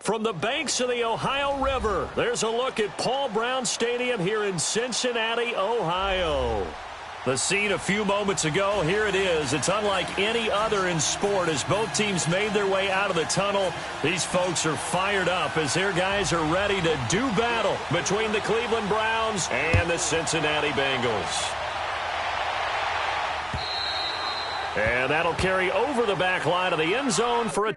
From the banks of the Ohio River, there's a look at Paul Brown Stadium here in Cincinnati, Ohio. The scene a few moments ago, here it is. It's unlike any other in sport as both teams made their way out of the tunnel. These folks are fired up as their guys are ready to do battle between the Cleveland Browns and the Cincinnati Bengals. And that'll carry over the back line of the end zone for a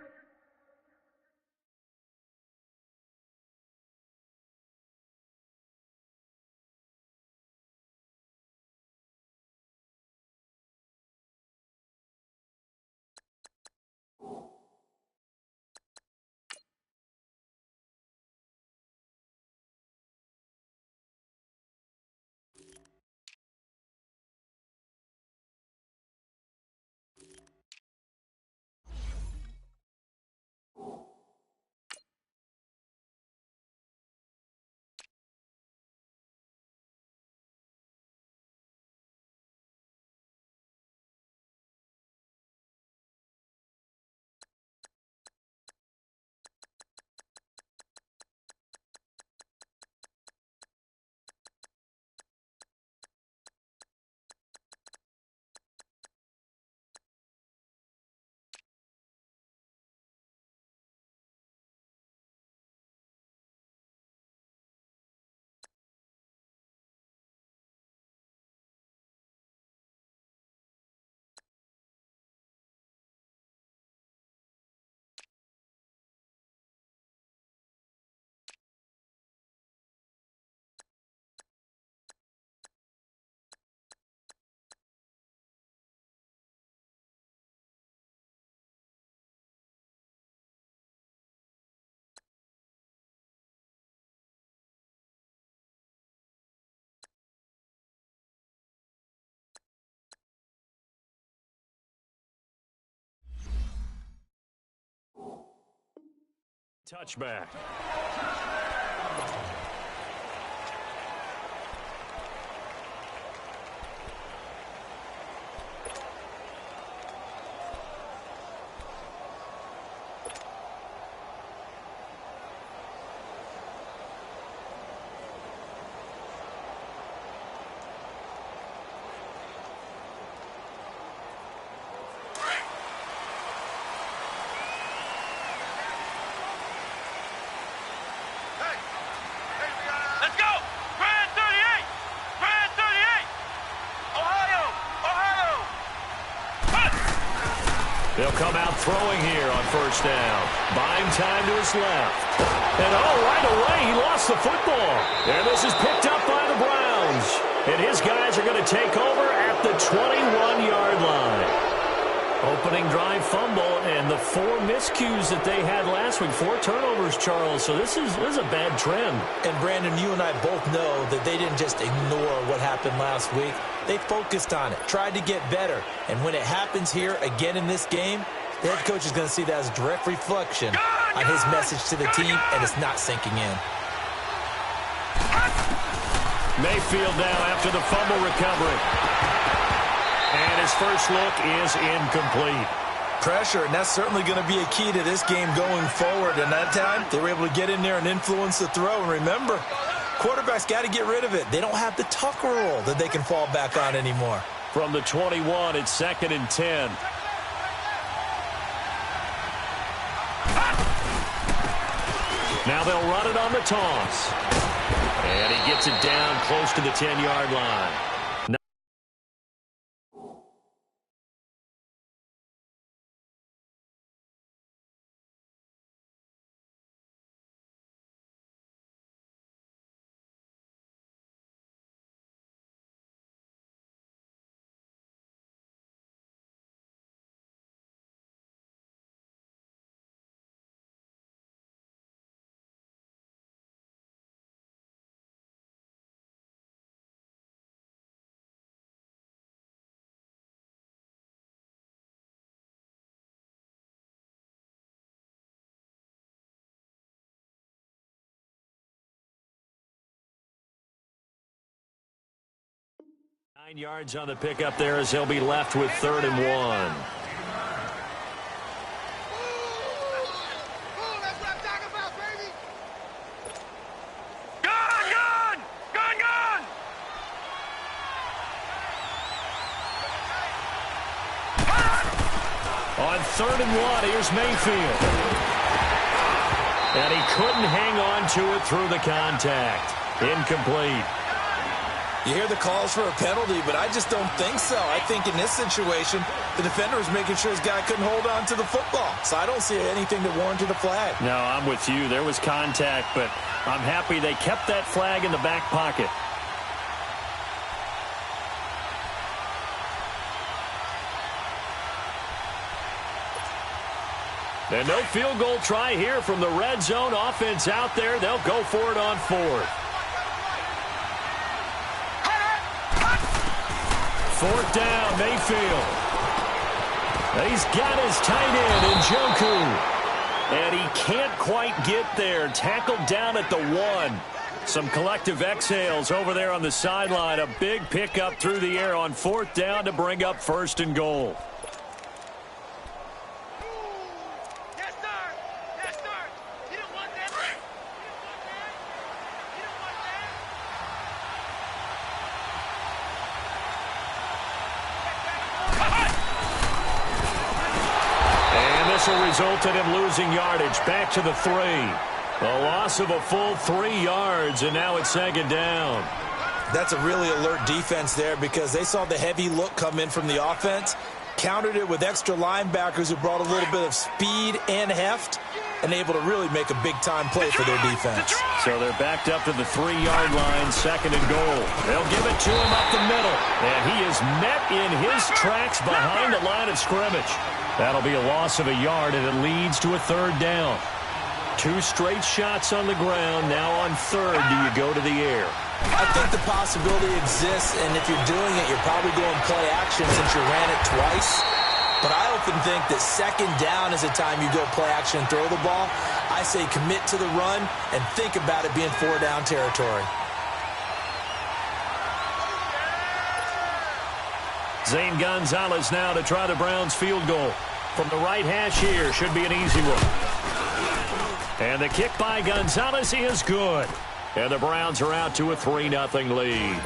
touchback. They'll come out throwing here on first down. Buying time to his left. And right away, he lost the football. And this is picked up by the Browns. And his guys are going to take over at the 21-yard line. Opening drive fumble and the 4 miscues that they had last week. 4 turnovers, Charles. So this is a bad trend. And, Brandon, you and I both know that they didn't just ignore what happened last week. They focused on it, tried to get better. And when it happens here again in this game, the head coach is going to see that as a direct reflection on his message to the team, and it's not sinking in. Mayfield now after the fumble recovery. And his first look is incomplete. Pressure, and that's certainly going to be a key to this game going forward. And that time, they were able to get in there and influence the throw. And remember, quarterbacks got to get rid of it. They don't have the Tucker rule that they can fall back on anymore. From the 21, it's 2nd and 10. Now they'll run it on the toss. And he gets it down close to the 10-yard line. Nine yards on the pickup there as they'll be left with 3rd and 1. 3rd and 1. Here's Mayfield. And he couldn't hang on to it through the contact. Incomplete. You hear the calls for a penalty, but I just don't think so. I think in this situation, the defender was making sure his guy couldn't hold on to the football. So I don't see anything that warranted a flag. No, I'm with you. There was contact, but I'm happy they kept that flag in the back pocket. And no field goal try here from the red zone. Offense out there. They'll go for it on 4th. 4th down, Mayfield. He's got his tight end, Njoku. And he can't quite get there. Tackled down at the 1. Some collective exhales over there on the sideline. A big pickup through the air on 4th down to bring up 1st and goal. Resulted in losing yardage. Back to the 3. A loss of a full 3 yards, and now it's 2nd down. That's a really alert defense there because they saw the heavy look come in from the offense, countered it with extra linebackers who brought a little bit of speed and heft, and able to really make a big-time play for their defense. So they're backed up to the 3-yard line, 2nd and goal. They'll give it to him up the middle, and he is met in his tracks behind the line of scrimmage. That'll be a loss of a yard, and it leads to a 3rd down. 2 straight shots on the ground. Now on 3rd, do you go to the air? I think the possibility exists, and if you're doing it, you're probably going play action since you ran it twice. But I often think that 2nd down is the time you go play action and throw the ball. I say commit to the run and think about it being 4-down territory. Zane Gonzalez now to try the Browns field goal. From the right hash here, should be an easy one. And the kick by Gonzalez is good. And the Browns are out to a 3-0 lead.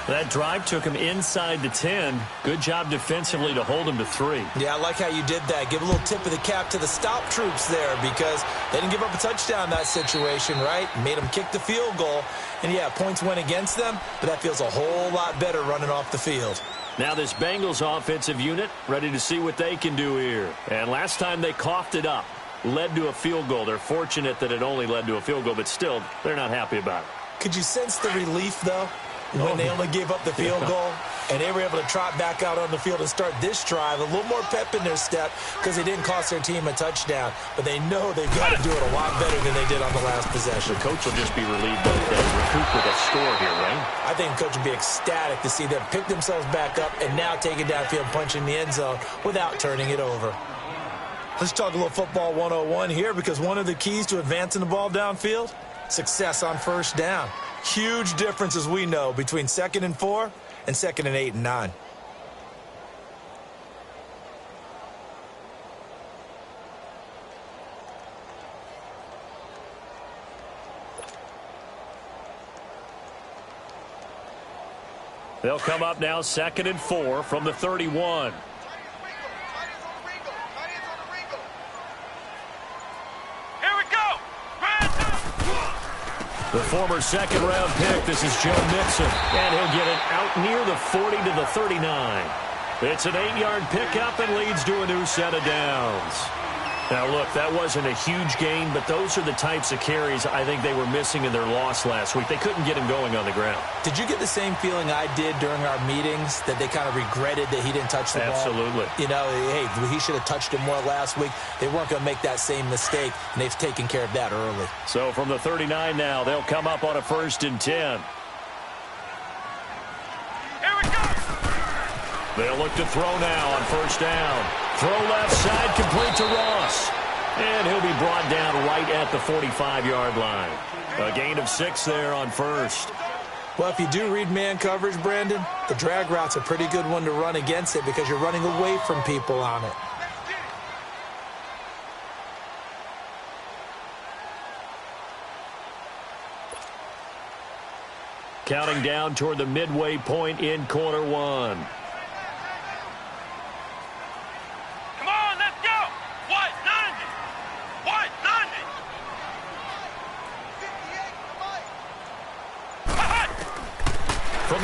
That drive took him inside the 10. Good job defensively to hold him to 3. Yeah, I like how you did that. Give a little tip of the cap to the stop troops there because they didn't give up a touchdown in that situation, right? Made them kick the field goal. And, yeah, points went against them, but that feels a whole lot better running off the field. Now this Bengals offensive unit ready to see what they can do here. And last time they coughed it up, led to a field goal. They're fortunate that it only led to a field goal, but still, they're not happy about it. Could you sense the relief, though, when they only gave up the field goal? And they were able to trot back out on the field and start this drive. A little more pep in their step because they didn't cost their team a touchdown. But they know they've got to do it a lot better than they did on the last possession. The coach will just be relieved that they recoup with a score here, right? I think the coach will be ecstatic to see them pick themselves back up and now take it downfield, punching the end zone without turning it over. Let's talk a little football 101 here because one of the keys to advancing the ball downfield, success on 1st down. Huge difference, as we know, between 2nd and 4 and 2nd and 8 and 9. They'll come up now 2nd and 4 from the 31. The former 2nd-round pick, this is Joe Mixon, and he'll get it out near the 40 to the 39. It's an 8-yard pickup and leads to a new set of downs. Now, look, that wasn't a huge gain, but those are the types of carries I think they were missing in their loss last week. They couldn't get him going on the ground. Did you get the same feeling I did during our meetings, that they kind of regretted that he didn't touch the ball? Absolutely. You know, hey, he should have touched it more last week. They weren't going to make that same mistake, and they've taken care of that early. So from the 39 now, they'll come up on a 1st and 10. Here we go! They'll look to throw now on 1st down. Throw left side, complete to Ross. And he'll be brought down right at the 45-yard line. A gain of 6 there on 1st. Well, if you do read man coverage, Brandon, the drag route's a pretty good one to run against it because you're running away from people on it. Counting down toward the midway point in quarter 1. Come on, let's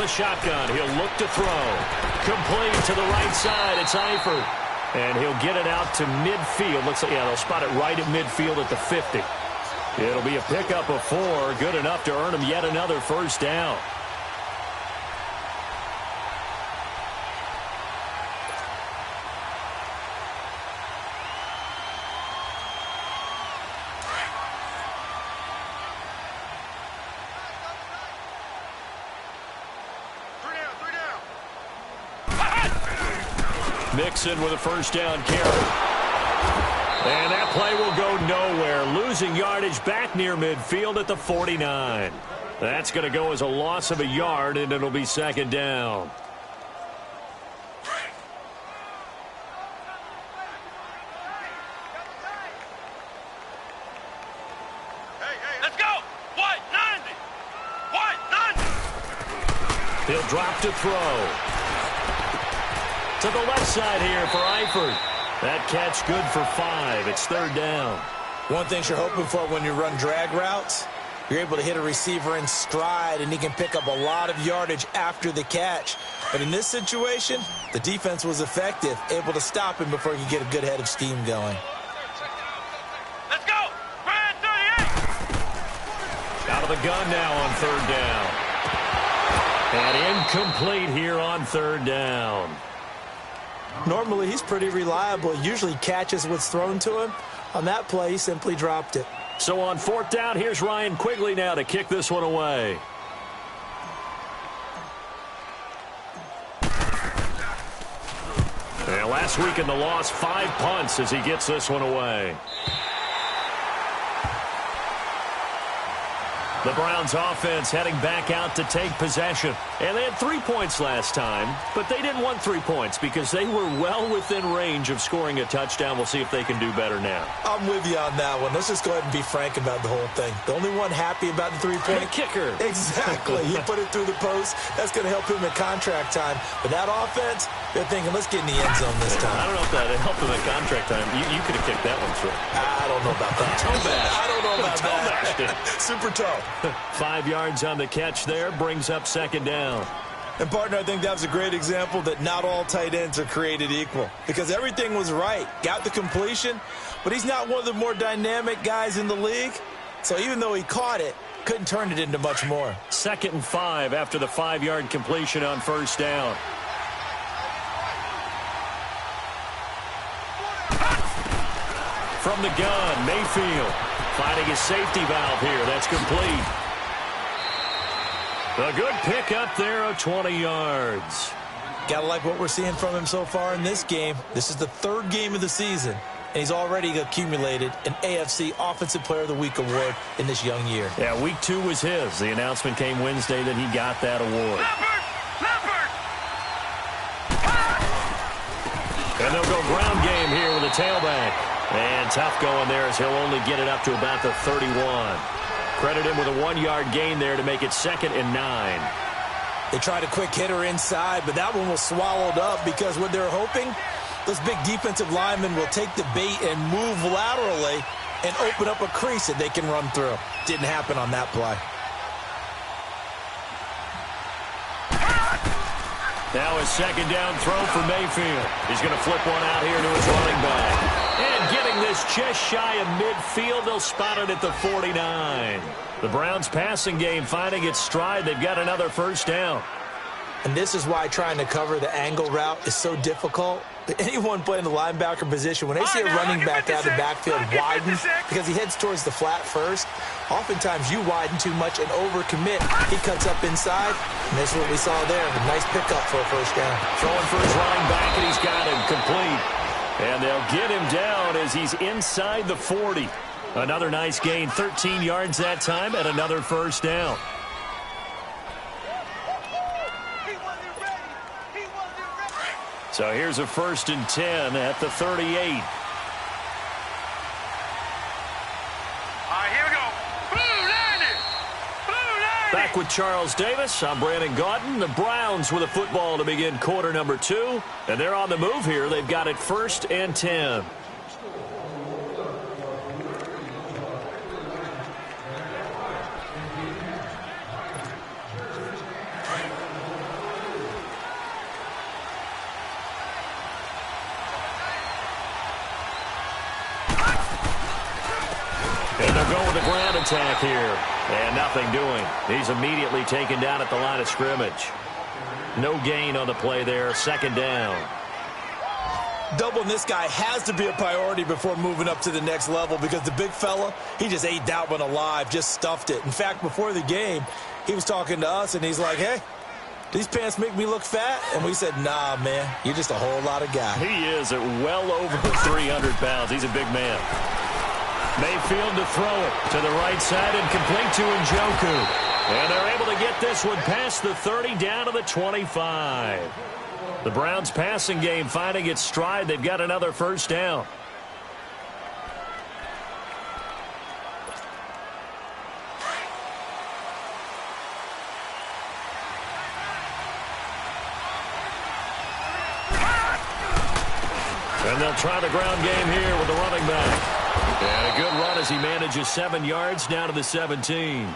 the shotgun. He'll look to throw. Complete to the right side. It's Eifert. And he'll get it out to midfield. Looks like, yeah, they'll spot it right at midfield at the 50. It'll be a pickup of 4. Good enough to earn him yet another first down. Mixon with a first down carry. And that play will go nowhere. Losing yardage back near midfield at the 49. That's going to go as a loss of a yard, and it'll be second down. Let's go! White 90! White 90! He'll drop to throw. To the left side here for Eifert. That catch good for 5. It's third down. One thing you're hoping for when you run drag routes, you're able to hit a receiver in stride, and he can pick up a lot of yardage after the catch. But in this situation, the defense was effective, able to stop him before he could get a good head of steam going. Let's go! Brad 38! Out of the gun now on third down. And incomplete here on third down. Normally, he's pretty reliable. He usually catches what's thrown to him. On that play, he simply dropped it. So on fourth down, here's Ryan Quigley now to kick this one away. And last week in the loss, 5 punts as he gets this one away. The Browns offense heading back out to take possession. And they had 3 points last time, but they didn't want 3 points because they were well within range of scoring a touchdown. We'll see if they can do better now. I'm with you on that one. Let's just go ahead and be frank about the whole thing. The only one happy about the three-point kicker. Exactly. He put it through the post. That's going to help him in contract time. But that offense, they're thinking, let's get in the end zone this time. I don't know if that helped him at contract time. You could have kicked that one through. I don't know about that. Toe bash. I don't know about toe that. Super toe. 5 yards on the catch there, brings up second down. And, partner, I think that was a great example that not all tight ends are created equal because everything was right. Got the completion, but he's not one of the more dynamic guys in the league. So even though he caught it, couldn't turn it into much more. 2nd and 5 after the 5-yard completion on first down. From the gun, Mayfield finding his safety valve here. That's complete. A good pick up there of 20 yards. Gotta like what we're seeing from him so far in this game. This is the 3rd game of the season, and he's already accumulated an AFC Offensive Player of the Week award in this young year. Yeah, week 2 was his. The announcement came Wednesday that he got that award. And they'll go ground game here with a tailback. And tough going there as he'll only get it up to about the 31. Credit him with a 1-yard gain there to make it 2nd and 9. They tried a quick hitter inside, but that one was swallowed up because what they're hoping, those big defensive linemen will take the bait and move laterally and open up a crease that they can run through. Didn't happen on that play. Now a second down throw for Mayfield. He's going to flip one out here to his running back. And getting this just shy of midfield, they'll spot it at the 49. The Browns passing game finding its stride. They've got another first down. And this is why trying to cover the angle route is so difficult. Anyone playing the linebacker position, when they see a running back out of the backfield widen because he heads towards the flat first, oftentimes you widen too much and overcommit. He cuts up inside, and that's what we saw there. A nice pickup for a first down. Throwing for his running back, and he's got him complete. And they'll get him down as he's inside the 40. Another nice gain, 13 yards that time, and another first down. So here's a 1st and 10 at the 38. All right, here we go. Blue 90! Blue 90! Back with Charles Davis, I'm Brandon Gaudin. The Browns with a football to begin quarter number 2. And they're on the move here. They've got it 1st and 10. And they'll go with the ground attack here. And nothing doing. He's immediately taken down at the line of scrimmage. No gain on the play there. Second down. Doubling this guy has to be a priority before moving up to the next level because the big fella, he just ate that one alive, just stuffed it. In fact, before the game, he was talking to us, and he's like, hey, these pants make me look fat? And we said, nah, man, you're just a whole lot of guy. He is at well over 300 pounds. He's a big man. Mayfield to throw it to the right side and complete to Njoku. And they're able to get this one past the 30 down to the 25. The Browns passing game finding its stride. They've got another first down. And they'll try the ground game here with the running back. And a good run as he manages 7 yards down to the 17.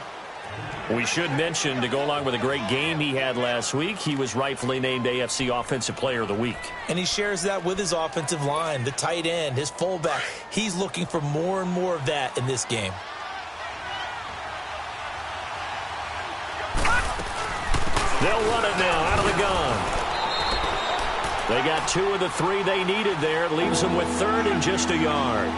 We should mention, to go along with a great game he had last week, he was rightfully named AFC Offensive Player of the Week. And he shares that with his offensive line, the tight end, his fullback. He's looking for more and more of that in this game. They'll run it now out of the gun. They got 2 of the 3 they needed there. Leaves them with third and just a yard.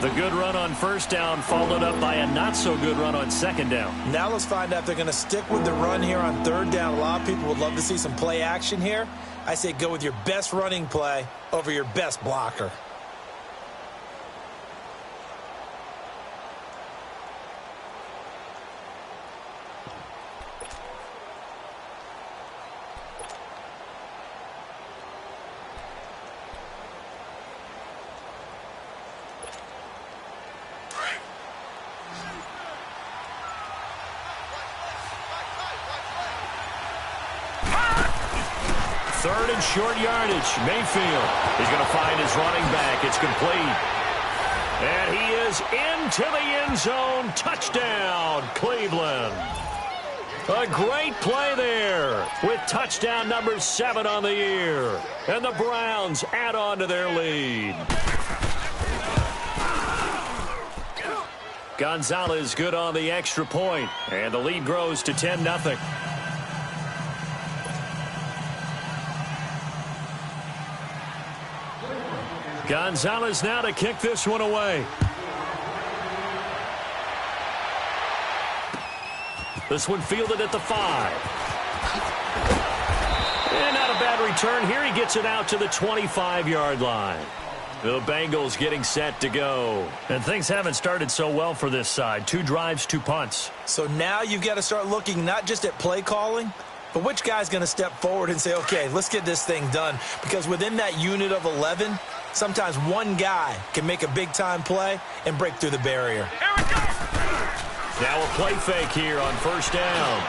The good run on first down followed up by a not-so-good run on second down. Now let's find out if they're going to stick with the run here on third down. A lot of people would love to see some play action here. I say go with your best running play over your best blocker. Third and short yardage. Mayfield is going to find his running back. It's complete. And he is into the end zone. Touchdown, Cleveland. A great play there with touchdown number 7 on the year. And the Browns add on to their lead. Gonzalez good on the extra point. And the lead grows to 10-0. Gonzalez now to kick this one away. This one fielded at the 5. And not a bad return here. He gets it out to the 25-yard line. The Bengals getting set to go. And things haven't started so well for this side. 2 drives, 2 punts. So now you've got to start looking not just at play calling, but which guy's going to step forward and say, okay, let's get this thing done. Because within that unit of 11, sometimes one guy can make a big-time play and break through the barrier. Here we go. Now a play fake here on first down.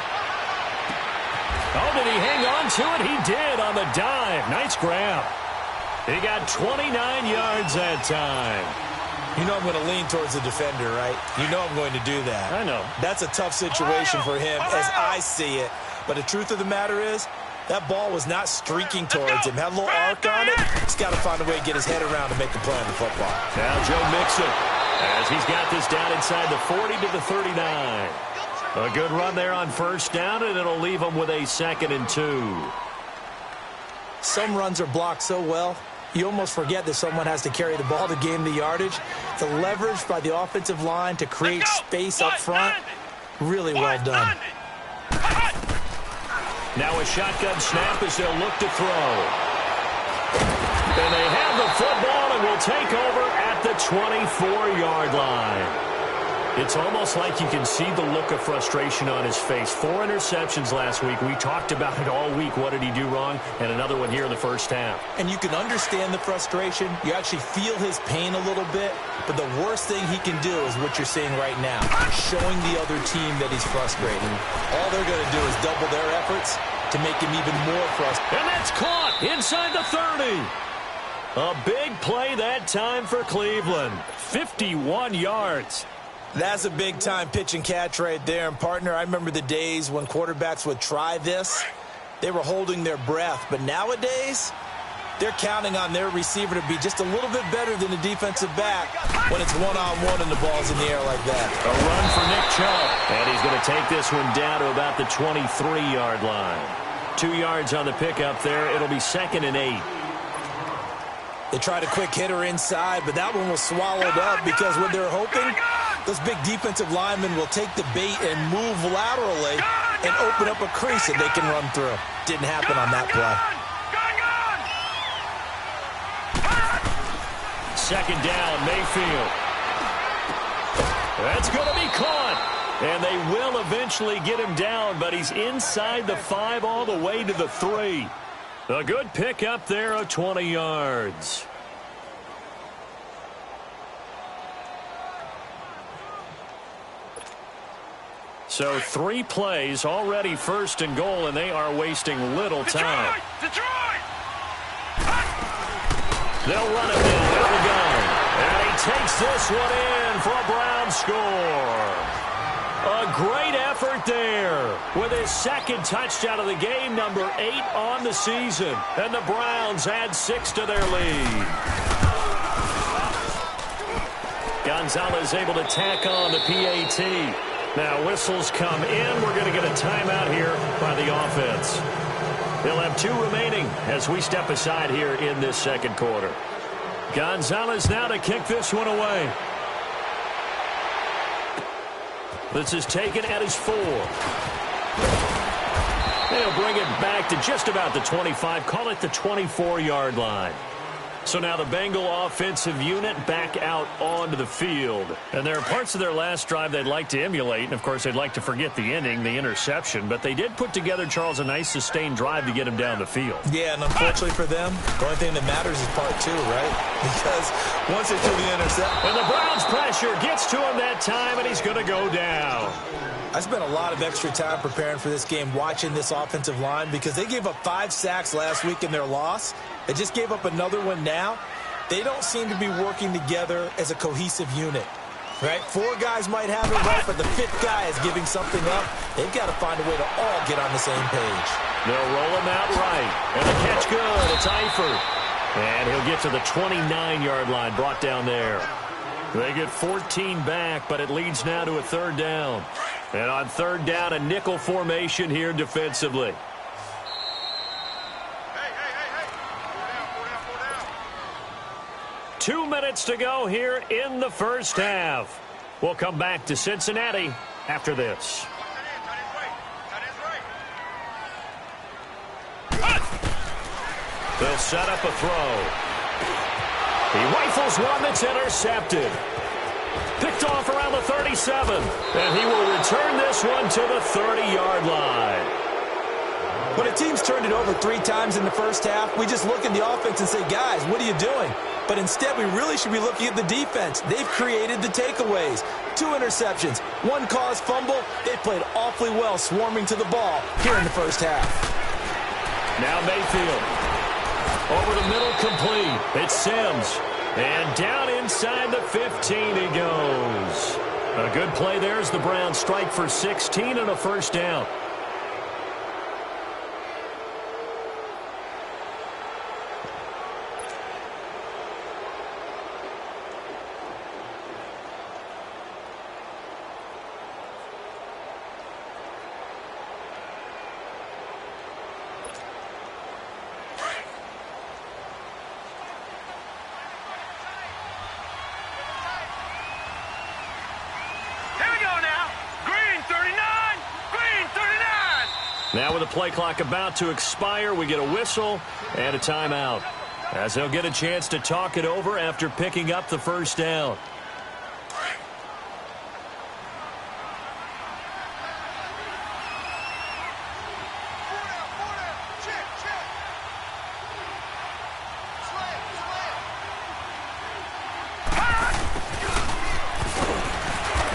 Oh, did he hang on to it? He did on the dive. Nice grab. He got 29 yards that time. You know I'm going to lean towards the defender, right? You know I'm going to do that. I know. That's a tough situation for him as I see it. But the truth of the matter is, that ball was not streaking towards him. Had a little arc on it. He's got to find a way to get his head around to make the play on the football. Now Joe Mixon, as he's got this down inside the 40 to the 39. A good run there on first down, and it'll leave him with a 2nd and 2. Some runs are blocked so well, you almost forget that someone has to carry the ball to gain the yardage. The leverage by the offensive line to create space up front, really well done. Now a shotgun snap as they'll look to throw. And they have the football and will take over at the 24-yard line. It's almost like you can see the look of frustration on his face. 4 interceptions last week. We talked about it all week. What did he do wrong? And another one here in the first half. And you can understand the frustration. You actually feel his pain a little bit. But the worst thing he can do is what you're seeing right now, showing the other team that he's frustrated. All they're going to do is double their efforts to make him even more frustrated. And that's caught inside the 30. A big play that time for Cleveland. 51 yards. That's a big-time pitch and catch right there. And, partner, I remember the days when quarterbacks would try this. They were holding their breath. But nowadays, they're counting on their receiver to be just a little bit better than the defensive back when it's one-on-one and the ball's in the air like that. A run for Nick Chubb, and he's going to take this one down to about the 23-yard line. 2 yards on the pickup there. It'll be 2nd and 8. They tried a quick hitter inside, but that one was swallowed up because what they're hoping, those big defensive linemen will take the bait and move laterally and open up a crease that they can run through. Didn't happen on that play. 2nd down, Mayfield. That's going to be caught. And they will eventually get him down, but he's inside the 5 all the way to the 3. A good pickup there of 20 yards. So 3 plays, already 1st and goal, and they are wasting little time. Detroit! They'll run it now out of the gun. And he takes this one in for a Brown score. A great effort there with his 2nd touchdown of the game, number 8 on the season. And the Browns add 6 to their lead. Gonzalez able to tack on the PAT. Now whistles come in. We're going to get a timeout here by the offense. They'll have 2 remaining as we step aside here in this 2nd quarter. Gonzalez now to kick this one away. This is taken at his 4. They'll bring it back to just about the 25. Call it the 24-yard line. So now the Bengal offensive unit back out onto the field. And there are parts of their last drive they'd like to emulate. And, of course, they'd like to forget the ending, the interception. But they did put together, Charles, a nice sustained drive to get him down the field. Yeah, and unfortunately for them, the only thing that matters is part 2, right? Because once they do the interception. And the Browns pressure gets to him that time, and he's going to go down. I spent a lot of extra time preparing for this game watching this offensive line because they gave up 5 sacks last week in their loss. They just gave up another one now. They don't seem to be working together as a cohesive unit, right? 4 guys might have it right, but the 5th guy is giving something up. They've got to find a way to all get on the same page. They'll roll him out right. And the catch good. It's Eifert. And he'll get to the 29-yard line, brought down there. They get 14 back, but it leads now to a 3rd down. And on 3rd down, a nickel formation here defensively. Hey. 2 minutes to go here in the 1st half. We'll come back to Cincinnati after this. They'll set up a throw. He rifles one that's intercepted. Picked off around the 37. And he will return this one to the 30-yard line. When a team's turned it over 3 times in the 1st half, we just look at the offense and say, guys, what are you doing? But instead, we really should be looking at the defense. They've created the takeaways. 2 interceptions, 1 caused fumble. They played awfully well swarming to the ball here in the 1st half. Now Mayfield. Over the middle, complete. It's Sims. And down inside the 15 he goes. A good play there as the Browns strike for 16 and a 1st down. Now with the play clock about to expire, we get a whistle and a timeout, as they'll get a chance to talk it over after picking up the 1st down.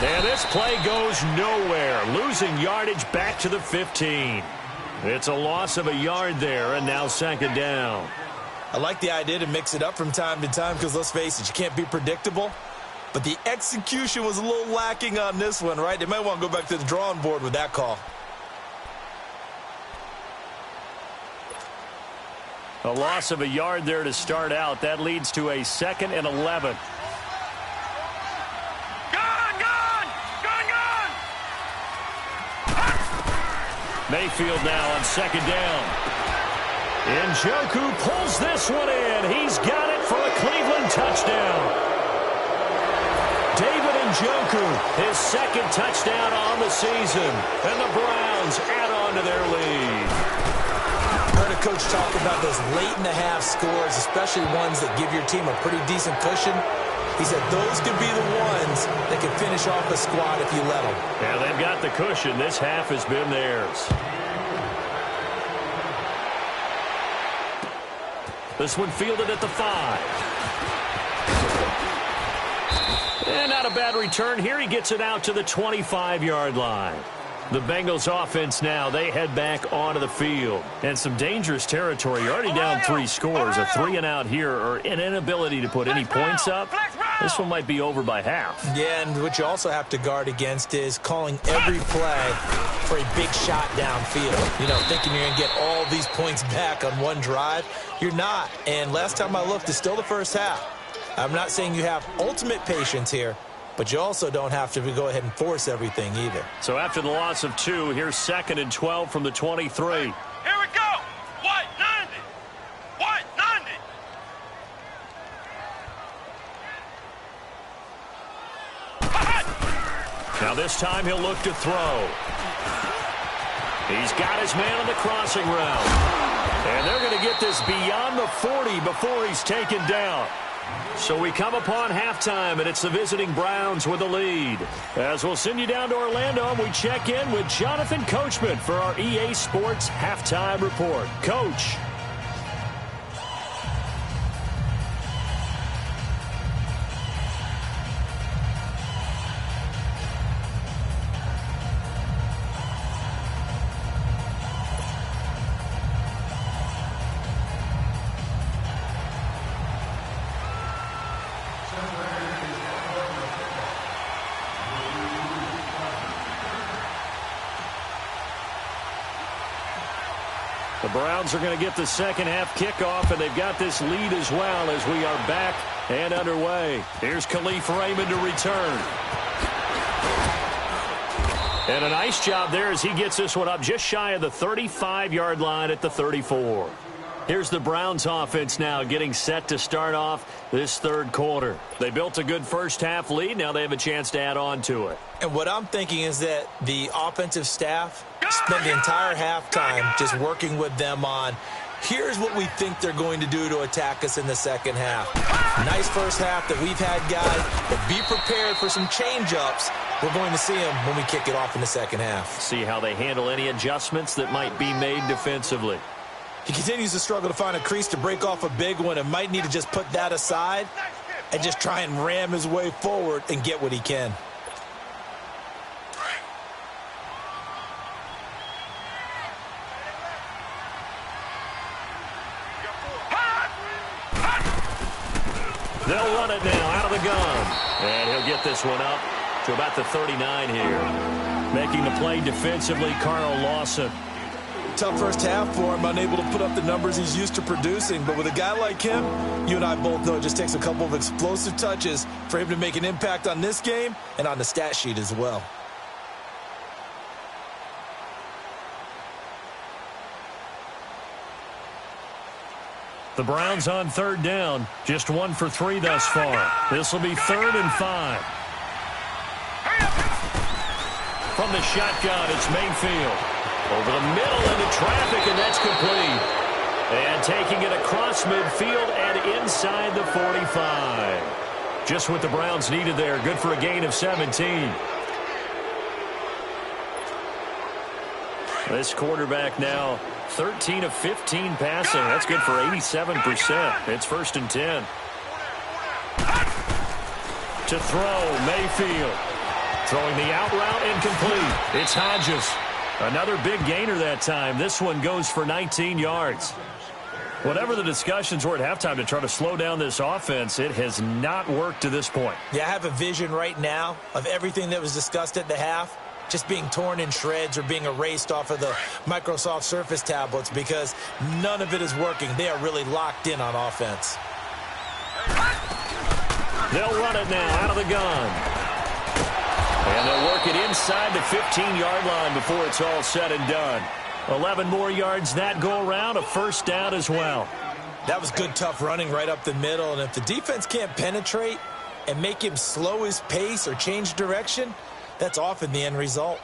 And this play goes nowhere, losing yardage back to the 15. It's a loss of a yard there, and now 2nd down. I like the idea to mix it up from time to time because, let's face it, you can't be predictable. But the execution was a little lacking on this one, right? They might want to go back to the drawing board with that call. A loss of a yard there to start out. That leads to a 2nd and 11. Mayfield now on 2nd down. Njoku pulls this one in. He's got it for a Cleveland touchdown. David Njoku, his 2nd touchdown on the season. And the Browns add on to their lead. I heard a coach talk about those late-in-the-half scores, especially ones that give your team a pretty decent cushion. He said those could be the ones that can finish off a squad if you let them. Yeah, they've got the cushion. This half has been theirs. This one fielded at the 5. And not a bad return here. He gets it out to the 25-yard line. The Bengals offense now, they head back onto the field. And some dangerous territory. You're already down 3 scores. A 3-and-out here or an inability to put any points up. This one might be over by half. Yeah, and what you also have to guard against is calling every play for a big shot downfield. You know, thinking you're going to get all these points back on one drive. You're not. And last time I looked, it's still the first half. I'm not saying you have ultimate patience here, but you also don't have to go ahead and force everything either. So after the loss of 2, here's 2nd and 12 from the 23. Here we go. White 90. White 90. Now this time he'll look to throw. He's got his man on the crossing route. And they're going to get this beyond the 40 before he's taken down. So we come upon halftime, and it's the visiting Browns with the lead. As we'll send you down to Orlando, and we check in with Jonathan Coachman for our EA Sports Halftime Report. Coach. The Browns are going to get the second half kickoff, and they've got this lead as well as we are back and underway. Here's Khalif Raymond to return. And a nice job there as he gets this one up just shy of the 35-yard line at the 34. Here's the Browns offense now getting set to start off this third quarter. They built a good first half lead. Now they have a chance to add on to it. And what I'm thinking is that the offensive staff spent the entire halftime just working with them on, here's what we think they're going to do to attack us in the second half. Nice first half that we've had, guys, but be prepared for some change-ups. We're going to see them when we kick it off in the second half. See how they handle any adjustments that might be made defensively. He continues to struggle to find a crease to break off a big one and might need to just put that aside and just try and ram his way forward and get what he can. They'll run it now out of the gun. And he'll get this one up to about the 39 here. Making the play defensively, Carl Lawson. Tough first half for him, unable to put up the numbers he's used to producing. But with a guy like him, you and I both know it just takes a couple of explosive touches for him to make an impact on this game and on the stat sheet as well. The Browns on third down, just 1 for 3 thus far. This will be 3rd and 5. From the shotgun, it's Mayfield. Over the middle into traffic, and that's complete. And taking it across midfield and inside the 45. Just what the Browns needed there. Good for a gain of 17. This quarterback now 13 of 15 passing. That's good for 87%. It's 1st and 10. To throw, Mayfield. Throwing the out route incomplete. It's Hodges. Another big gainer that time. This one goes for 19 yards. Whatever the discussions were at halftime to try to slow down this offense, it has not worked to this point. Yeah, I have a vision right now of everything that was discussed at the half. just being torn in shreds or being erased off of the Microsoft Surface tablets because none of it is working. They are really locked in on offense. They'll run it now out of the gun. And they'll work it inside the 15-yard line before it's all said and done. 11 more yards that go around, a first down as well. That was good, tough running right up the middle. And if the defense can't penetrate and make him slow his pace or change direction, that's often the end result.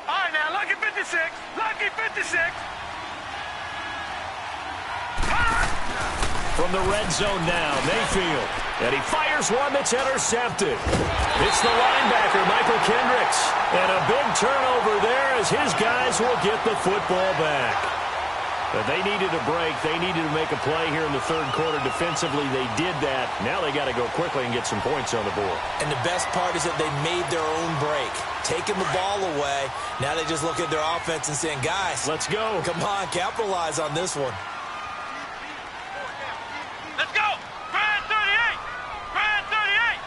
All right, now, lucky 56. Lucky 56. From the red zone now, Mayfield. And he fires one that's intercepted. It's the linebacker, Michael Kendricks. And a big turnover there as his guys will get the football back. But they needed a break. They needed to make a play here in the third quarter. Defensively, they did that. Now they got to go quickly and get some points on the board. And the best part is that they made their own break, taking the ball away. Now they just look at their offense and saying, guys, let's go. Come on, capitalize on this one. Let's go. Brand 38. Brand 38.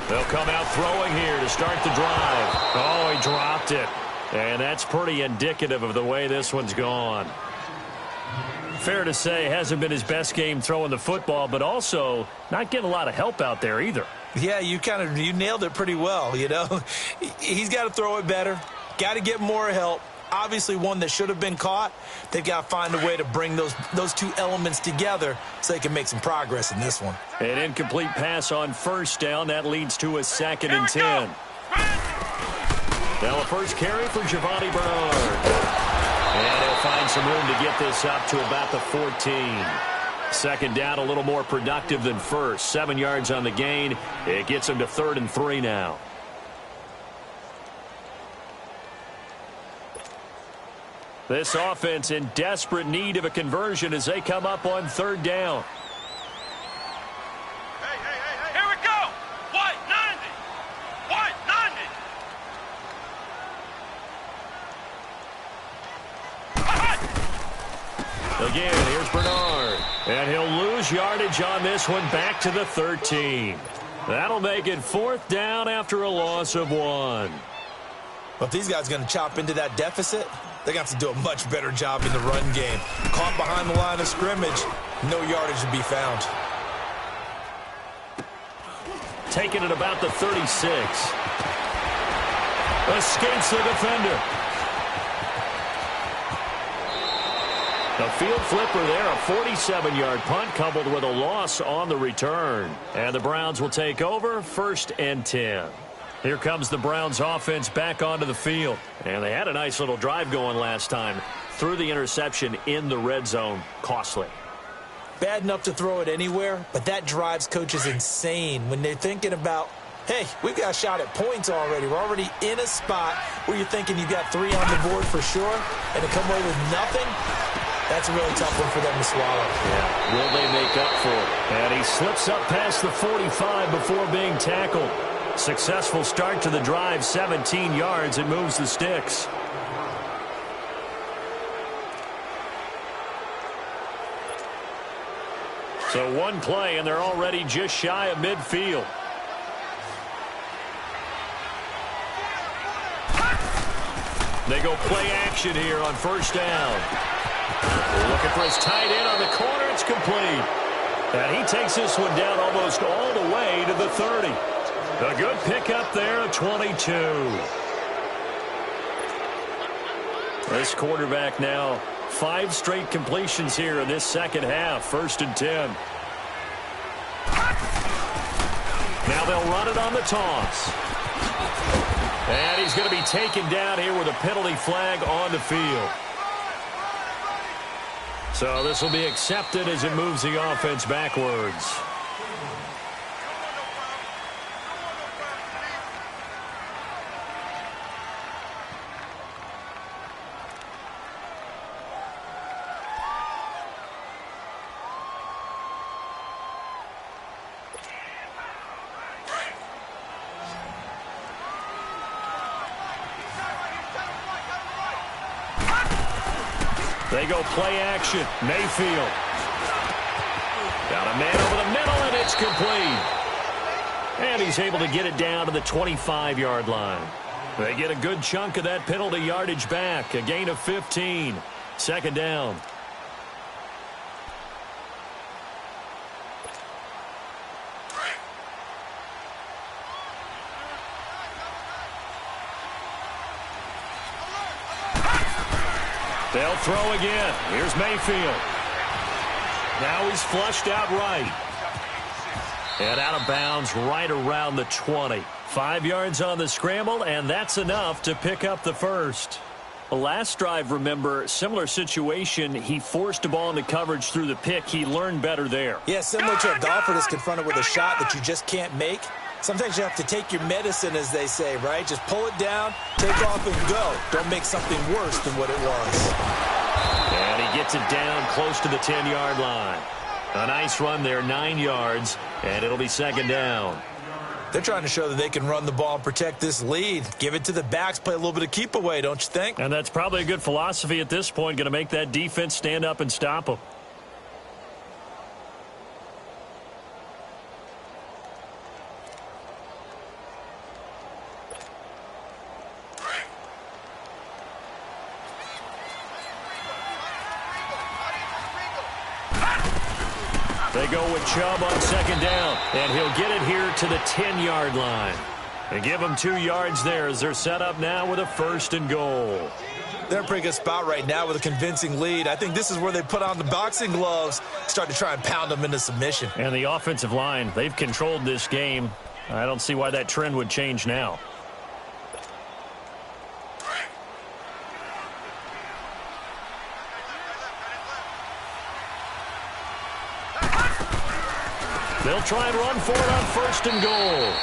They'll come out throwing here to start the drive. Oh, he dropped it. And that's pretty indicative of the way this one's gone. Fair to say, hasn't been his best game throwing the football, but also not getting a lot of help out there either. Yeah, you nailed it pretty well, you know. He's got to throw it better, got to get more help. Obviously one that should have been caught. They've got to find a way to bring those two elements together so they can make some progress in this one. An incomplete pass on first down. That leads to a 2nd and 10. Now a first carry for Giovanni Bernard. And he'll find some room to get this up to about the 14. Second down, a little more productive than first. 7 yards on the gain. It gets him to 3rd and 3 now. This offense in desperate need of a conversion as they come up on 3rd down. Here we go. White 90. White 90. Again, here's Bernard. And he'll lose yardage on this one back to the 13. That'll make it 4th down after a loss of 1. But if these guys are going to chop into that deficit, they're going to have to do a much better job in the run game. Caught behind the line of scrimmage, no yardage to be found. Taken at about the 36. Escapes the defender. A field flipper there, a 47-yard punt coupled with a loss on the return. And the Browns will take over, 1st and 10. Here comes the Browns offense back onto the field. And they had a nice little drive going last time. Threw the interception in the red zone. Costly. Bad enough to throw it anywhere, but that drives coaches insane when they're thinking about, hey, we've got a shot at points already. We're already in a spot where you're thinking you've got 3 on the board for sure, and to come away with nothing, that's a really tough one for them to swallow. Yeah, will they make up for it? And he slips up past the 45 before being tackled. Successful start to the drive, 17 yards. It moves the sticks. So one play, and they're already just shy of midfield. They go play action here on 1st down. Looking for his tight end on the corner. It's complete. And he takes this one down almost all the way to the 30. A good pickup there at 22. This quarterback now 5 straight completions here in this second half. 1st and 10. Now they'll run it on the toss. And he's going to be taken down here with a penalty flag on the field. So this will be accepted as it moves the offense backwards. They go play action. Mayfield. Got a man over the middle, and it's It's complete. And he's able to get it down to the 25-yard line. They get a good chunk of that penalty yardage back. A gain of 15. Second down. They'll throw again. Here's Mayfield. Now he's flushed out right. And out of bounds right around the 20. 5 yards on the scramble, and that's enough to pick up the first. The last drive, remember, similar situation. He forced a ball into coverage through the pick. He learned better there. Yeah, similar to a golfer that's confronted with a shot that you just can't make. Sometimes you have to take your medicine, as they say, right? Just pull it down, take off, and go. Don't make something worse than what it was. And he gets it down close to the 10-yard line. A nice run there, 9 yards, and it'll be second down. They're trying to show that they can run the ball and protect this lead. Give it to the backs, play a little bit of keep away, don't you think? And that's probably a good philosophy at this point, going to make that defense stand up and stop them. They go with Chubb on second down, and he'll get it here to the 10-yard line. They give him 2 yards there as they're set up now with a 1st and goal. They're in a pretty good spot right now with a convincing lead. I think this is where they put on the boxing gloves, start to try and pound them into submission. And the offensive line, they've controlled this game. I don't see why that trend would change now. They'll try and run for it on 1st and goal.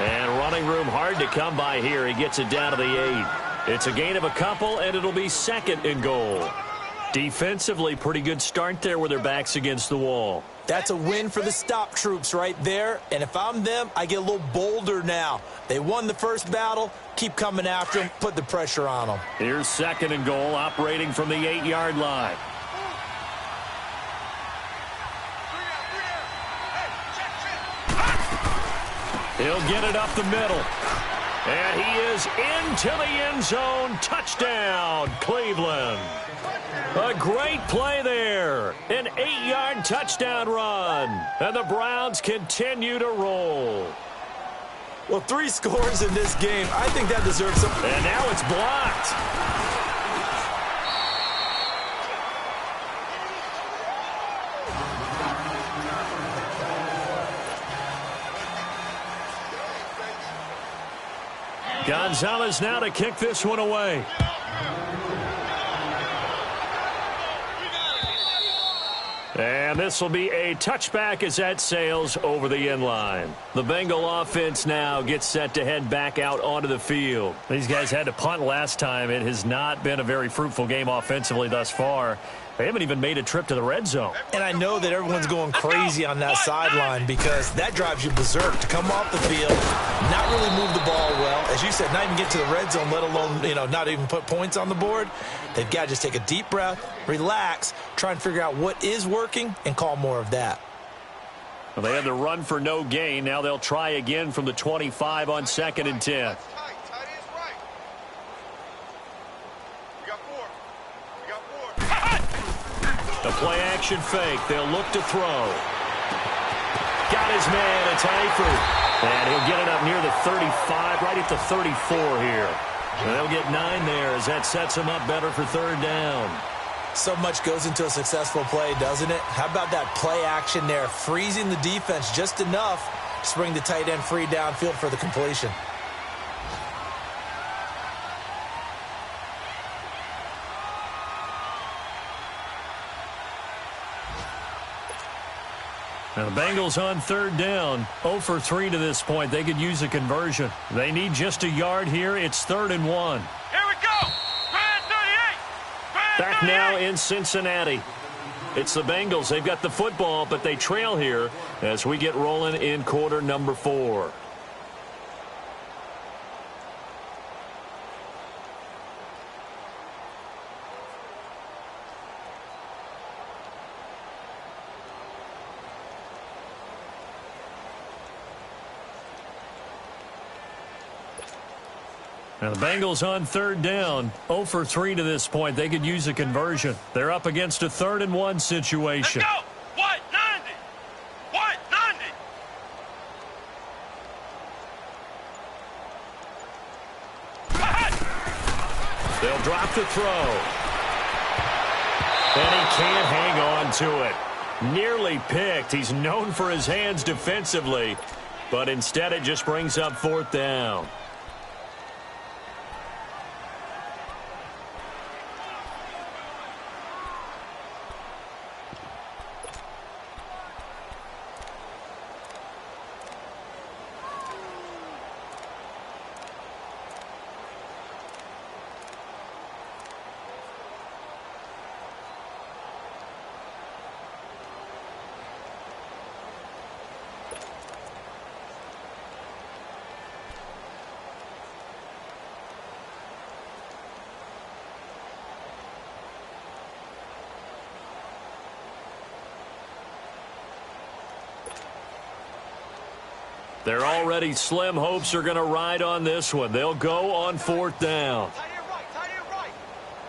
And running room hard to come by here. He gets it down to the 8. It's a gain of a couple, and it'll be 2nd and goal. Defensively, pretty good start there with their backs against the wall. That's a win for the stop troops right there. And if I'm them, I get a little bolder now. They won the first battle. Keep coming after them. Put the pressure on them. Here's 2nd and goal, operating from the 8-yard line. He'll get it up the middle. And he is into the end zone. Touchdown, Cleveland. A great play there. An 8-yard touchdown run. And the Browns continue to roll. Well, 3 scores in this game. I think that deserves some. And now it's blocked. Gonzalez now to kick this one away. And this will be a touchback as that sails over the end line. The Bengal offense now gets set to head back out onto the field. These guys had to punt last time. It has not been a very fruitful game offensively thus far. They haven't even made a trip to the red zone. And I know that everyone's going crazy on that sideline because that drives you berserk to come off the field, not really move the ball well. As you said, not even get to the red zone, let alone, not even put points on the board. They've got to just take a deep breath, relax, try and figure out what is working, and call more of that. Well, they had the run for no gain. Now they'll try again from the 25 on 2nd and 10. The play-action fake. They'll look to throw. Got his man. It's Eifert. And he'll get it up near the 35, right at the 34 here. And they'll get 9 there as that sets him up better for 3rd down. So much goes into a successful play, doesn't it? How about that play action there? Freezing the defense just enough to bring the tight end free downfield for the completion. Now the Bengals on 3rd down, 0 for 3 to this point. They could use a conversion. They need just a yard here. It's 3rd and 1. Here we go. Grand 38. Grand Back 38. now in Cincinnati. It's the Bengals. They've got the football, but they trail here as we get rolling in quarter number 4. Now the Bengals on third down, 0 for 3 to this point. They could use a conversion. They're up against a 3rd and 1 situation. Let's go. What? 90. What? 90. They'll drop the throw. And he can't hang on to it. Nearly picked. He's known for his hands defensively, but instead it just brings up 4th down. They're already slim hopes are going to ride on this one. They'll go on 4th down.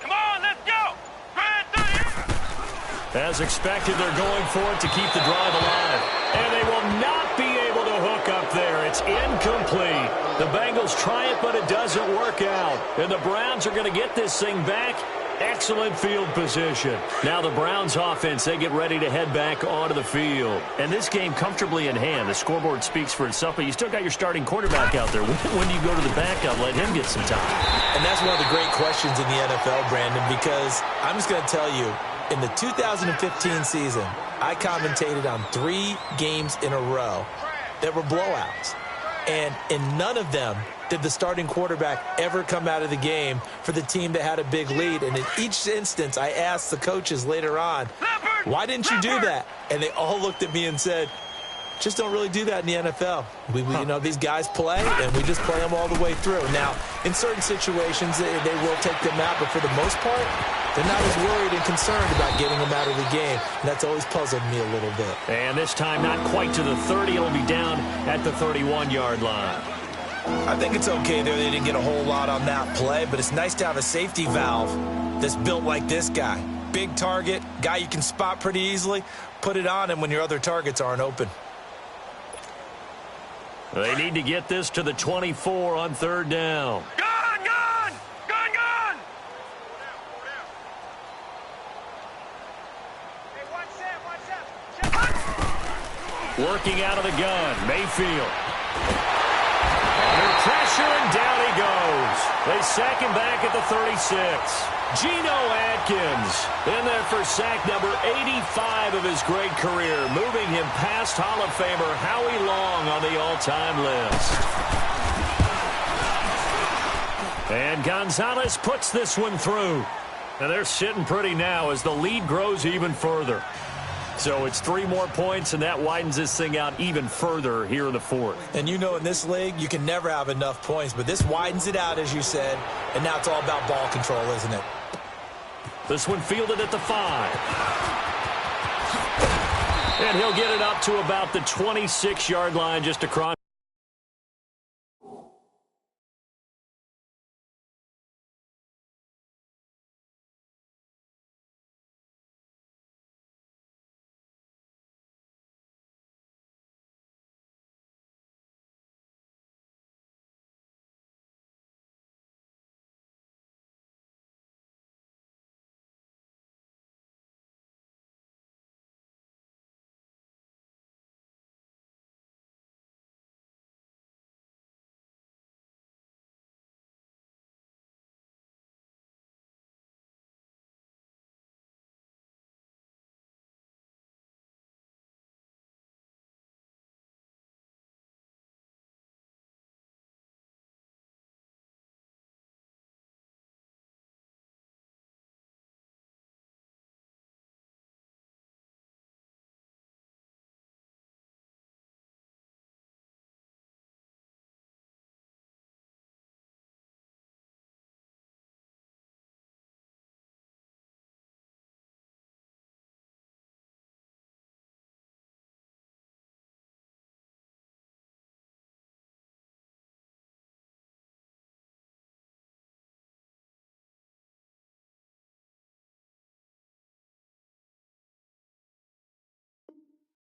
Come on, let's go. As expected, they're going for it to keep the drive alive. And they will not be able to hook up there. It's incomplete. The Bengals try it, but it doesn't work out. And the Browns are going to get this thing back. Excellent field position. Now the Browns offense, they get ready to head back onto the field. And this game comfortably in hand. The scoreboard speaks for itself, but you still got your starting quarterback out there. When do you go to the backup, let him get some time? And that's one of the great questions in the NFL, Brandon, because I'm just going to tell you, in the 2015 season, I commentated on 3 games in a row that were blowouts. And in none of them did the starting quarterback ever come out of the game for the team that had a big lead. And in each instance, I asked the coaches later on, why didn't you do that? And they all looked at me and said, just don't really do that in the NFL. You know, these guys play, and we just play them all the way through. Now, in certain situations, they will take them out, but for the most part, they're not as worried and concerned about getting them out of the game. And that's always puzzled me a little bit. And this time, not quite to the 30. It'll be down at the 31-yard line. I think it's okay there. They didn't get a whole lot on that play, but it's nice to have a safety valve that's built like this guy. Big target, guy you can spot pretty easily. Put it on him when your other targets aren't open. They need to get this to the 24 on 3rd down. Gone, gone. Gone, gone. Hey, watch that. Working out of the gun, Mayfield. Under pressure, and down he goes. They sack him back at the 36. Geno Atkins in there for sack number 85 of his great career, moving him past Hall of Famer Howie Long on the all-time list. And Gonzalez puts this one through. And they're sitting pretty now as the lead grows even further. So it's 3 more points, and that widens this thing out even further here in the 4th. And you know, in this league, you can never have enough points, but this widens it out, as you said, and now it's all about ball control, isn't it? This one fielded at the 5. And he'll get it up to about the 26-yard line just across.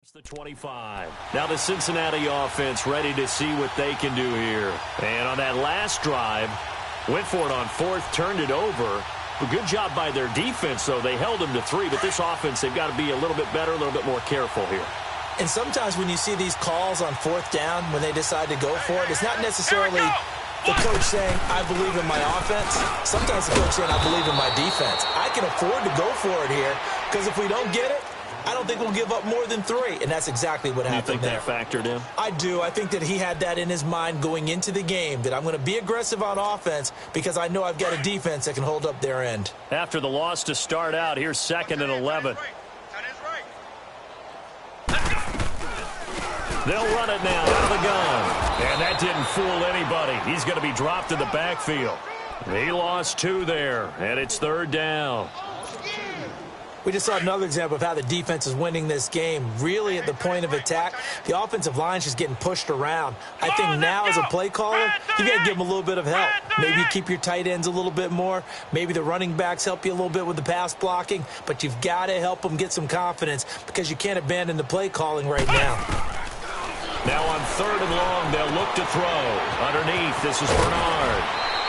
It's the 25. Now the Cincinnati offense ready to see what they can do here. And on that last drive, went for it on fourth, turned it over. A good job by their defense, though. They held them to 3, but this offense, they've got to be a little bit better, a little bit more careful here. And sometimes when you see these calls on fourth down, when they decide to go for it, it's not necessarily the coach saying, I believe in my offense. Sometimes the coach saying, I believe in my defense. I can afford to go for it here because if we don't get it, I don't think we'll give up more than 3, and that's exactly what happened there. You think that factored in? I do. I think that he had that in his mind going into the game, that I'm going to be aggressive on offense because I know I've got a defense that can hold up their end. After the loss to start out, here's 2nd and 11. They'll run it now out of the gun. And that didn't fool anybody. He's going to be dropped in the backfield. He lost 2 there, and it's 3rd down. We just saw another example of how the defense is winning this game. Really at the point of attack, the offensive line is just getting pushed around. I think now as a play caller, you got to give them a little bit of help. Maybe you keep your tight ends a little bit more. Maybe the running backs help you a little bit with the pass blocking. But you've got to help them get some confidence because you can't abandon the play calling right now. Now on 3rd and long, they'll look to throw. Underneath, this is Bernard.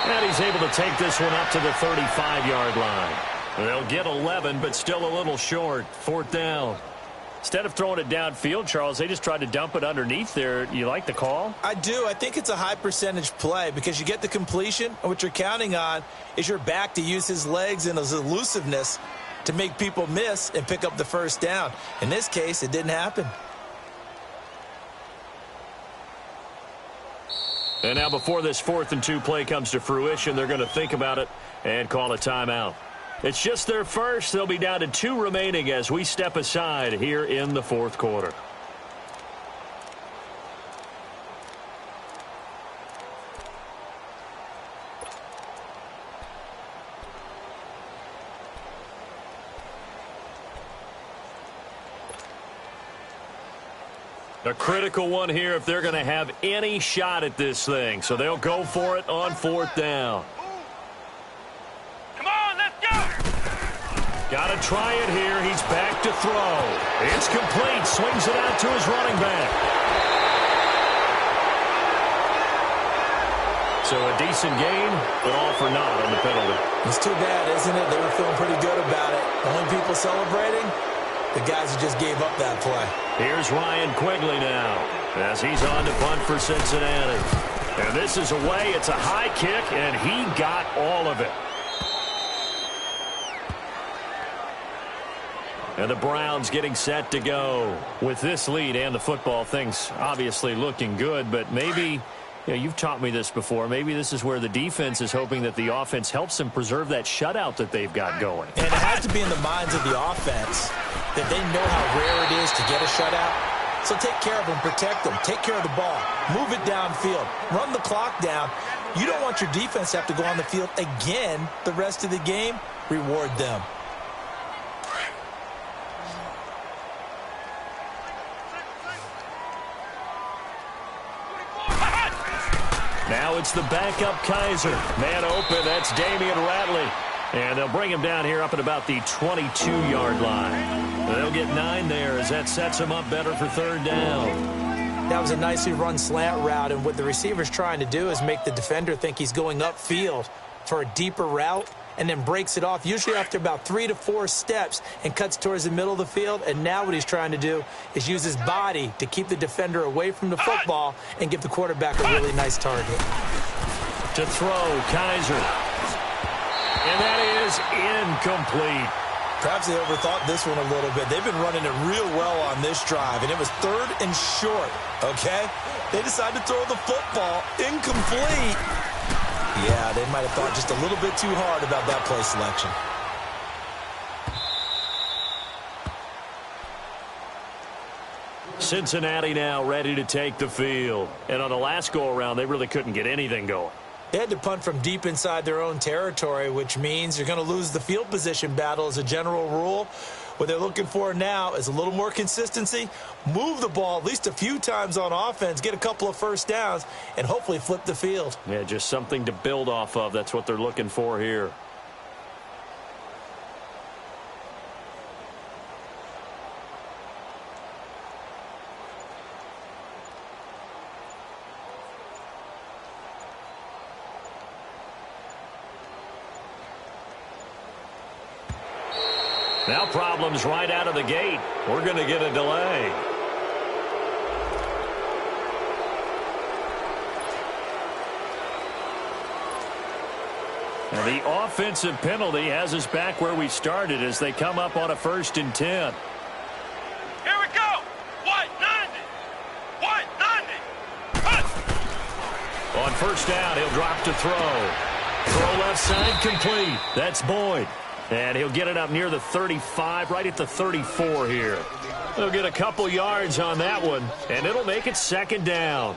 And he's able to take this one up to the 35-yard line. They'll get 11, but still a little short. 4th down. Instead of throwing it downfield, Charles, they just tried to dump it underneath there. You like the call? I do. I think it's a high percentage play because you get the completion, and what you're counting on is your back to use his legs and his elusiveness to make people miss and pick up the 1st down. In this case, it didn't happen. And now before this 4th and 2 play comes to fruition, they're going to think about it and call a timeout. It's just their first. They'll be down to 2 remaining as we step aside here in the 4th quarter. A critical one here if they're going to have any shot at this thing. So they'll go for it on 4th down. Got to try it here. He's back to throw. It's complete. Swings it out to his running back. So a decent gain, but all for naught on the penalty. It's too bad, isn't it? They were feeling pretty good about it. The only people celebrating, the guys who just gave up that play. Here's Ryan Quigley now as he's on to punt for Cincinnati. And this is away. It's a high kick, and he got all of it. And the Browns getting set to go. With this lead and the football, things obviously looking good, but maybe, you've taught me this before, maybe this is where the defense is hoping that the offense helps them preserve that shutout that they've got going. And it has to be in the minds of the offense that they know how rare it is to get a shutout. So take care of them, protect them, take care of the ball, move it downfield, run the clock down. You don't want your defense to have to go on the field again the rest of the game. Reward them. Now it's the backup Kaiser. Man open, that's Damian Ratley. And they'll bring him down here up at about the 22-yard line. They'll get 9 there as that sets them up better for 3rd down. That was a nicely run slant route, and what the receiver's trying to do is make the defender think he's going upfield for a deeper route and then breaks it off, usually after about 3 to 4 steps, and cuts towards the middle of the field. And now what he's trying to do is use his body to keep the defender away from the football and give the quarterback a really nice target. To throw, Kaiser. And that is incomplete. Perhaps they overthought this one a little bit. They've been running it real well on this drive, and it was 3rd and short, okay? They decided to throw the football incomplete. Yeah, they might have thought just a little bit too hard about that play selection. Cincinnati now ready to take the field. And on the last go-around, they really couldn't get anything going. They had to punt from deep inside their own territory, which means you're going to lose the field position battle as a general rule. What they're looking for now is a little more consistency, move the ball at least a few times on offense, get a couple of 1st downs, and hopefully flip the field. Yeah, just something to build off of. That's what they're looking for here. Now problems right out of the gate. We're going to get a delay. And the offensive penalty has us back where we started as they come up on a 1st and 10. Here we go. White 90. White 90. On 1st down, he'll drop to throw. Throw left side complete. That's Boyd. And he'll get it up near the 35, right at the 34 here. He'll get a couple yards on that one, and it'll make it 2nd down.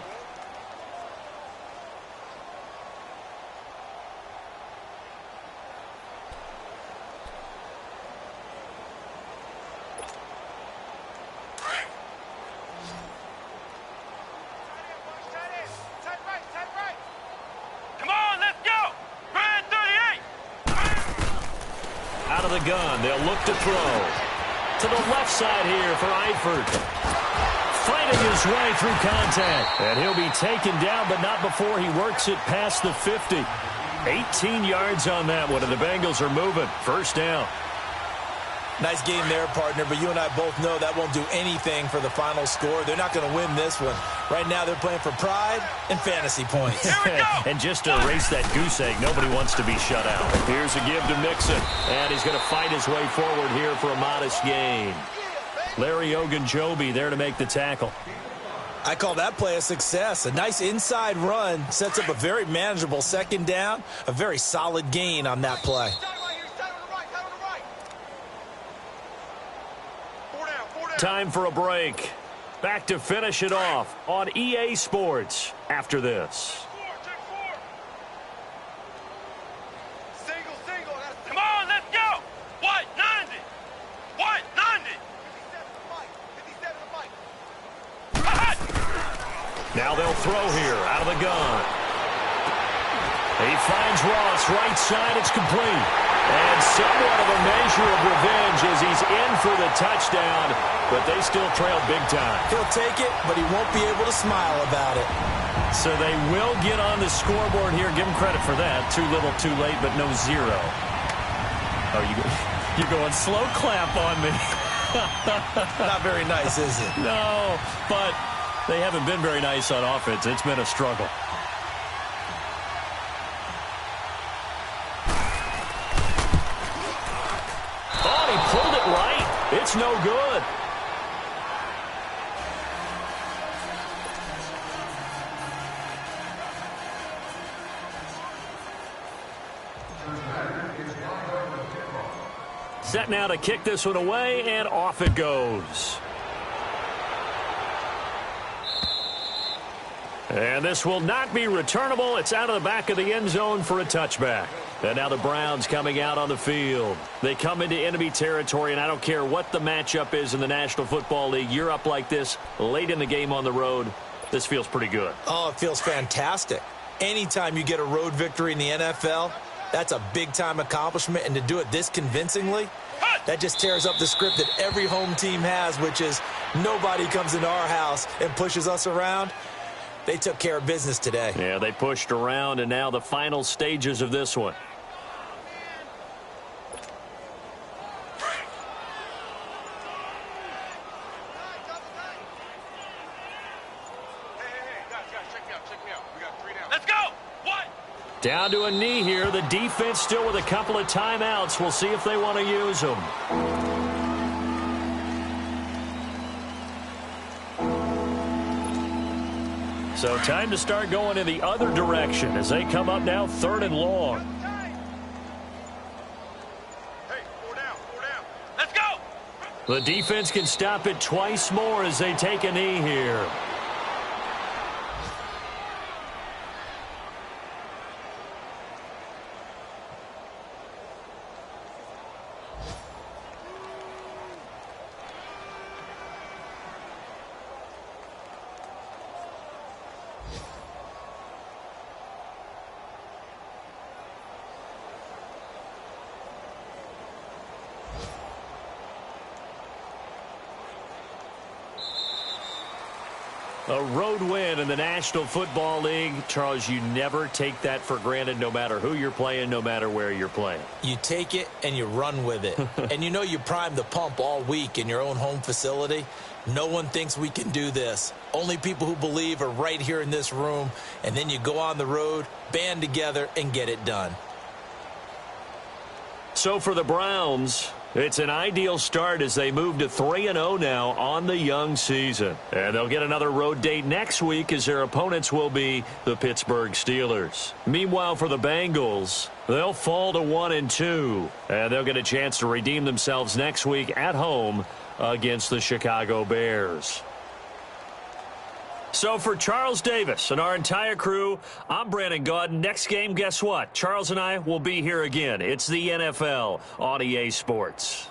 Out of the gun, they'll look to throw. To the left side here for Eifert. Fighting his way through contact. And he'll be taken down, but not before he works it past the 50. 18 yards on that one, and the Bengals are moving. 1st down. Nice game there, partner, but you and I both know that won't do anything for the final score. They're not going to win this one. Right now, they're playing for pride and fantasy points. And just to erase that goose egg, nobody wants to be shut out. Here's a give to Mixon, and he's going to fight his way forward here for a modest gain. Larry Ogunjobi there to make the tackle. I call that play a success. A nice inside run sets up a very manageable 2nd down, a very solid gain on that play. Time for a break. Back to finish it off on EA Sports after this. Come on, let's go. White 90. White 90. Now they'll throw here out of the gun. He finds Ross right side. It's complete. And somewhat of a measure of revenge as he's in for the touchdown, but they still trail big time. He'll take it, but he won't be able to smile about it. So they will get on the scoreboard here. Give him credit for that. Too little, too late, but no 0. Oh, you're going slow clap on me. Not very nice, is it? No, but they haven't been very nice on offense. It's been a struggle. It's no good. Set now to kick this one away, and off it goes. And this will not be returnable. It's out of the back of the end zone for a touchback. And now the Browns coming out on the field. They come into enemy territory, and I don't care what the matchup is in the National Football League. You're up like this late in the game on the road. This feels pretty good. Oh, it feels fantastic. Anytime you get a road victory in the NFL, that's a big-time accomplishment. And to do it this convincingly, that just tears up the script that every home team has, which is nobody comes into our house and pushes us around. They took care of business today. Yeah, they pushed around, and now the final stages of this one. Down to a knee here. The defense still with a couple of timeouts. We'll see if they want to use them. So time to start going in the other direction as they come up now 3rd and long. Hey, 4 down, 4 down. Let's go. The defense can stop it twice more as they take a knee here. A road win in the National Football League. Charles, you never take that for granted no matter who you're playing, no matter where you're playing. You take it and you run with it. And you know you primed the pump all week in your own home facility. No one thinks we can do this. Only people who believe are right here in this room. And then you go on the road, band together, and get it done. So for the Browns, it's an ideal start as they move to 3-0 now on the young season. And they'll get another road date next week as their opponents will be the Pittsburgh Steelers. Meanwhile, for the Bengals, they'll fall to 1-2. And they'll get a chance to redeem themselves next week at home against the Chicago Bears. So for Charles Davis and our entire crew, I'm Brandon Gaudin. Next game, guess what? Charles and I will be here again. It's the NFL on EA Sports.